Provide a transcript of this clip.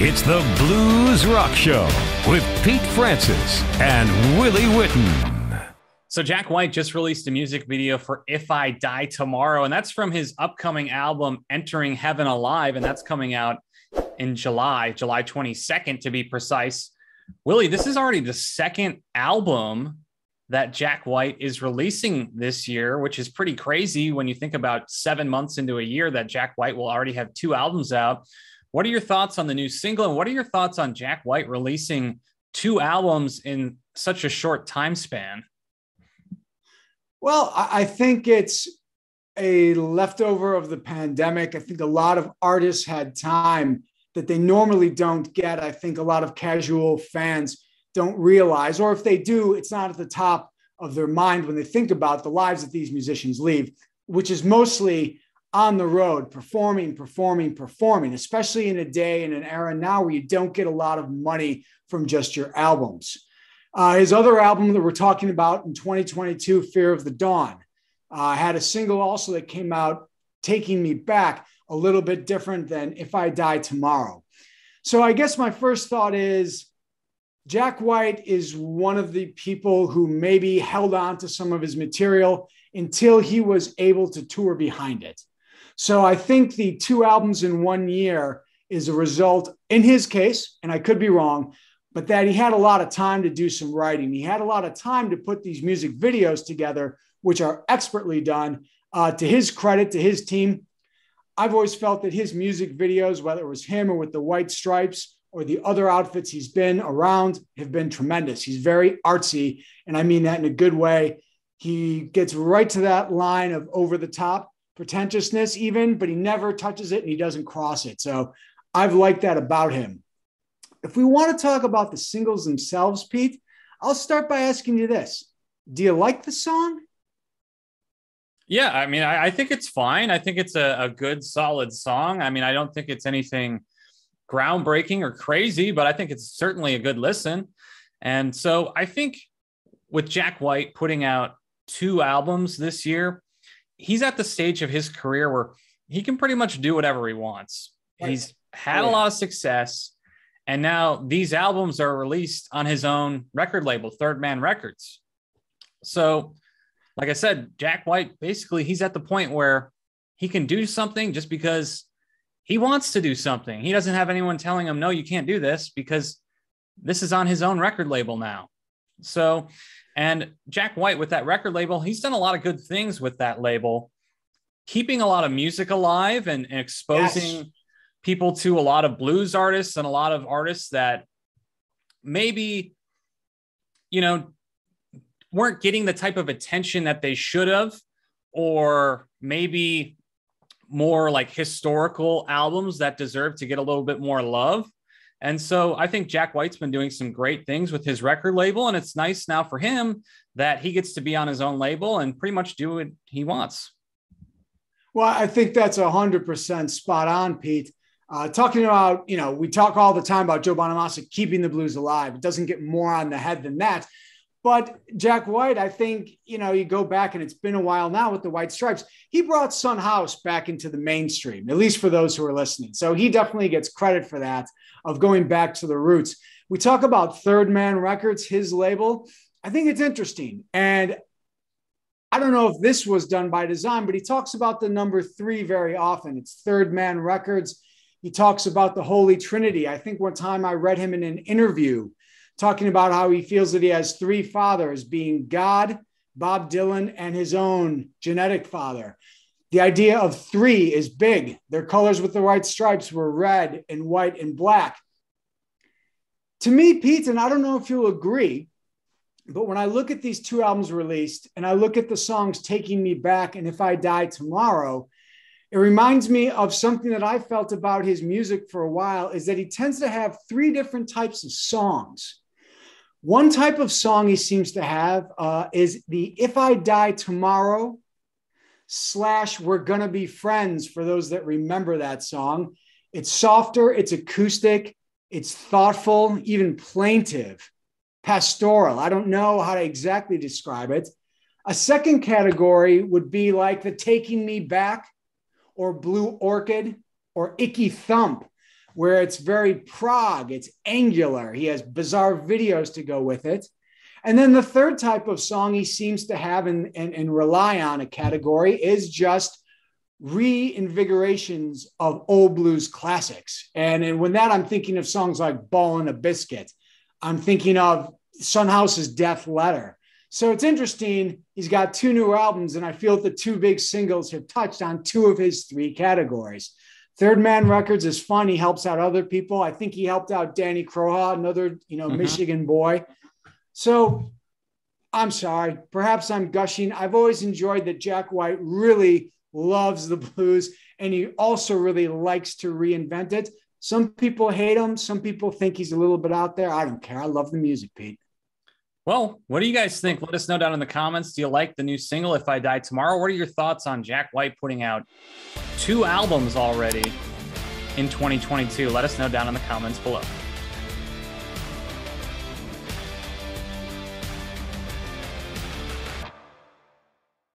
It's the Blues Rock Show with Pete Francis and Willie Whitten. So Jack White just released a music video for If I Die Tomorrow, and that's from his upcoming album, Entering Heaven Alive, and that's coming out in July 22nd to be precise. Willie, this is already the second album that Jack White is releasing this year, which is pretty crazy when you think about 7 months into a year that Jack White will already have two albums out. What are your thoughts on the new single, and what are your thoughts on Jack White releasing two albums in such a short time span? Well, I think it's a leftover of the pandemic. I think a lot of artists had time that they normally don't get. I think a lot of casual fans don't realize, or if they do, it's not at the top of their mind when they think about the lives that these musicians lead, which is mostly on the road, performing, especially in a day and an era now where you don't get a lot of money from just your albums. His other album that we're talking about in 2022, Fear of the Dawn, had a single also that came out, Taking Me Back, a little bit different than If I Die Tomorrow. So I guess my first thought is Jack White is one of the people who maybe held on to some of his material until he was able to tour behind it. So I think the two albums in 1 year is a result, in his case, and I could be wrong, but that he had a lot of time to do some writing. He had a lot of time to put these music videos together, which are expertly done. To his credit, to his team, I've always felt that his music videos, whether it was him or with the White Stripes or the other outfits he's been around, have been tremendous. He's very artsy, and I mean that in a good way. He gets right to that line of over the top pretentiousness even, but he never touches it and he doesn't cross it. So I've liked that about him. If we want to talk about the singles themselves, Pete, I'll start by asking you this. Do you like the song? Yeah, I mean, I think it's fine. I think it's a good, solid song. I mean, I don't think it's anything groundbreaking or crazy, but I think it's certainly a good listen. And so I think with Jack White putting out two albums this year, he's at the stage of his career where he can pretty much do whatever he wants. Right. He's had a lot of success, and now these albums are released on his own record label, Third Man Records. So, like I said, Jack White, basically, he's at the point where he can do something just because he wants to do something. He doesn't have anyone telling him, no, you can't do this, because this is on his own record label now. So, and Jack White with that record label, he's done a lot of good things with that label, keeping a lot of music alive and exposing people to a lot of blues artists and a lot of artists that maybe, weren't getting the type of attention that they should have, or maybe more like historical albums that deserve to get a little bit more love. And so I think Jack White's been doing some great things with his record label, and it's nice now for him that he gets to be on his own label and pretty much do what he wants. Well, I think that's 100% spot on, Pete. Talking about, we talk all the time about Joe Bonamassa keeping the blues alive. It doesn't get more on the head than that. But Jack White, I think, you go back, and it's been a while now with the White Stripes. He brought Son House back into the mainstream, at least for those who are listening. So he definitely gets credit for that, of going back to the roots. We talk about Third Man Records, his label. I think it's interesting. And I don't know if this was done by design, but he talks about the number 3 very often. It's Third Man Records. He talks about the Holy Trinity. I think one time I read him in an interview talking about how he feels that he has 3 fathers, being God, Bob Dylan, and his own genetic father. The idea of 3 is big. Their colors with the White Stripes were red and white and black. To me, Pete, and I don't know if you'll agree, but when I look at these two albums released and I look at the songs Taking Me Back and If I Die Tomorrow, it reminds me of something that I felt about his music for a while, is that he tends to have 3 different types of songs. One type of song he seems to have is the If I Die Tomorrow / We're Gonna Be Friends, for those that remember that song. It's softer, it's acoustic, it's thoughtful, even plaintive, pastoral. I don't know how to exactly describe it. A second category would be like the Taking Me Back or Blue Orchid or Icky Thump, where it's very prog, it's angular. He has bizarre videos to go with it. And then the third type of song he seems to have and rely on a category is just reinvigorations of old blues classics. And when that, I'm thinking of songs like Ballin' a Biscuit. I'm thinking of Son House's Death Letter. So it's interesting. He's got 2 new albums, and I feel that the 2 big singles have touched on 2 of his 3 categories. Third Man Records is fun. He helps out other people. I think he helped out Danny Croha, another, Michigan boy. So I'm sorry. Perhaps I'm gushing. I've always enjoyed that Jack White really loves the blues, and he also really likes to reinvent it. Some people hate him. Some people think he's a little bit out there. I don't care. I love the music, Pete. Well, what do you guys think? Let us know down in the comments. Do you like the new single, If I Die Tomorrow? What are your thoughts on Jack White putting out 2 albums already in 2022? Let us know down in the comments below.